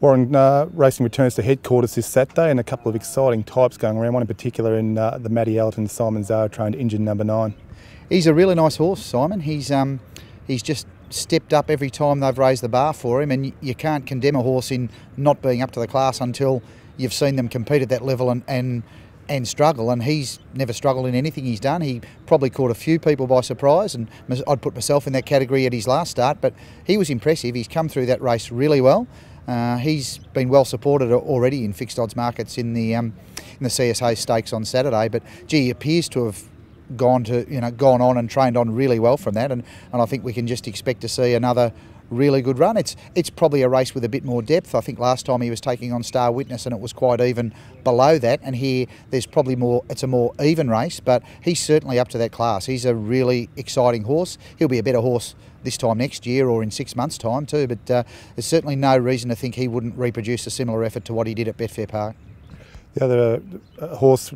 Warren Racing returns to headquarters this Saturday, and a couple of exciting types going around, one in particular in the Matty Allerton Simon Zara trained engine number 9. He's a really nice horse, Simon. He's just stepped up every time they've raised the bar for him, and you can't condemn a horse in not being up to the class until you've seen them compete at that level and struggle, and he's never struggled in anything he's done. He probably caught a few people by surprise, and I'd put myself in that category at his last start, but he was impressive. He's come through that race really well. He's been well supported already in fixed odds markets in the CSA Stakes on Saturday, but gee, he appears to have gone on and trained on really well from that, and I think we can just expect to see another really good run. It's probably a race with a bit more depth. I think last time he was taking on Star Witness and it was quite even below that, and here there's probably more, it's a more even race, but he's certainly up to that class. He's a really exciting horse. He'll be a better horse this time next year or in 6 months' time too, but there's certainly no reason to think he wouldn't reproduce a similar effort to what he did at Betfair Park. The other horse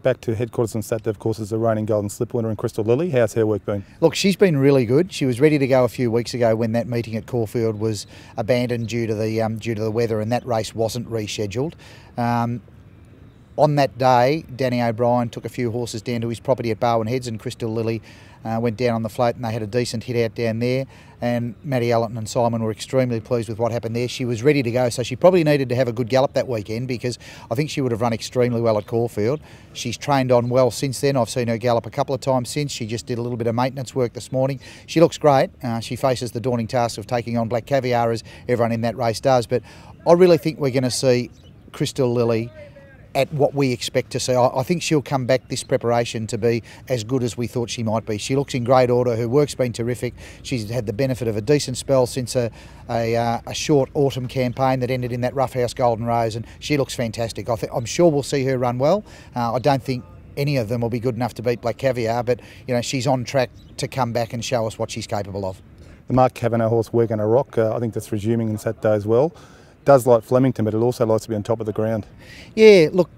back to headquarters on Saturday, of course, is the reigning Golden Slip winner in Crystal Lily. How's her work been? Look, she's been really good. She was ready to go a few weeks ago when that meeting at Caulfield was abandoned due to the weather, and that race wasn't rescheduled. On that day, Danny O'Brien took a few horses down to his property at Barwon Heads, and Crystal Lily went down on the float, and they had a decent hit out down there, and Matty Allerton and Simon were extremely pleased with what happened there. She was ready to go, so she probably needed to have a good gallop that weekend, because I think she would have run extremely well at Caulfield. She's trained on well since then. I've seen her gallop a couple of times since. She just did a little bit of maintenance work this morning. She looks great. She faces the daunting task of taking on Black Caviar, as everyone in that race does, but I really think we're going to see Crystal Lily at what we expect to see. I think she'll come back this preparation to be as good as we thought she might be. She looks in great order. Her work's been terrific. She's had the benefit of a decent spell since a short autumn campaign that ended in that Roughhouse Golden Rose, and she looks fantastic. I'm sure we'll see her run well. I don't think any of them will be good enough to beat Black Caviar, but she's on track to come back and show us what she's capable of. The Mark Kavanagh horse, We're Gonna Rock, I think that's resuming on Saturday as well. Does like Flemington, but it also likes to be on top of the ground. Yeah, look,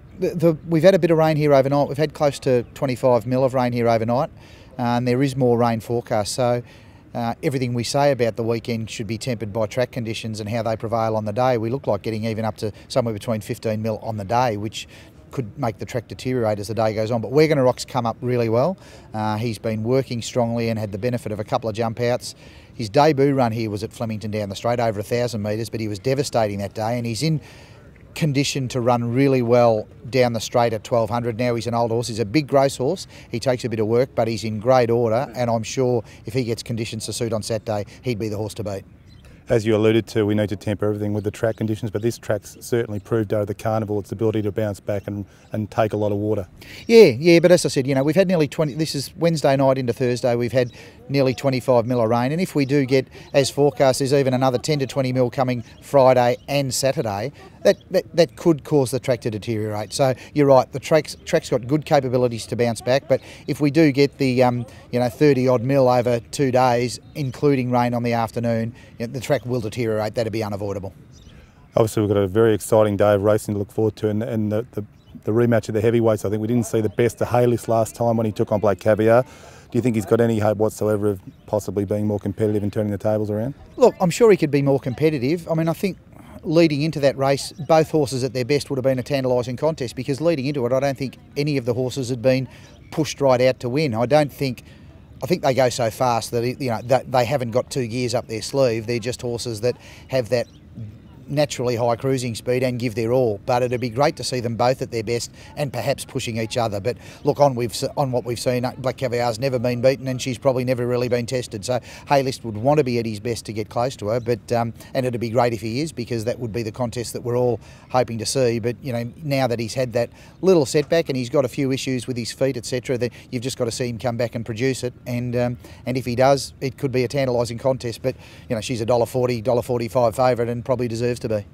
we've had a bit of rain here overnight. We've had close to 25 mil of rain here overnight, and there is more rain forecast. So everything we say about the weekend should be tempered by track conditions and how they prevail on the day. We look like getting even up to somewhere between 15 mil on the day, which could make the track deteriorate as the day goes on. But We're Gonna Rock's come up really well. He's been working strongly and had the benefit of a couple of jump outs. His debut run here was at Flemington down the straight, over 1,000 metres, but he was devastating that day, and he's in condition to run really well down the straight at 1,200. Now he's an old horse. He's a big gross horse. He takes a bit of work, but he's in great order, and I'm sure if he gets conditions to suit on Saturday, he'd be the horse to beat. As you alluded to, we need to temper everything with the track conditions, but this track's certainly proved over the carnival its ability to bounce back and take a lot of water. Yeah, but as I said, we've had nearly 20, this is Wednesday night into Thursday, we've had nearly 25 mil of rain, and if we do get, as forecast, there's even another 10 to 20 mil coming Friday and Saturday, that could cause the track to deteriorate. So you're right, the track's got good capabilities to bounce back, but if we do get the 30 odd mil over 2 days, including rain on the afternoon, the track will deteriorate. That'd be unavoidable. Obviously, we've got a very exciting day of racing to look forward to, and the rematch of the heavyweights. I think we didn't see the best of Hayliss last time when he took on Black Caviar. Do you think he's got any hope whatsoever of possibly being more competitive and turning the tables around? Look, I'm sure he could be more competitive. I mean, I think leading into that race, both horses at their best would have been a tantalising contest, because leading into it, I don't think any of the horses had been pushed right out to win. I think they go so fast that that they haven't got 2 gears up their sleeve. They're just horses that have that naturally high cruising speed and give their all, but it'd be great to see them both at their best and perhaps pushing each other. But look, on what we've seen, Black Caviar's never been beaten, and she's probably never really been tested, so Hayliss would want to be at his best to get close to her, but and it'd be great if he is, because that would be the contest that we're all hoping to see. But now that he's had that little setback and he's got a few issues with his feet, etc., that you've just got to see him come back and produce it, and if he does, it could be a tantalising contest. But she's a $1.40, $1.45 favourite and probably deserves to be.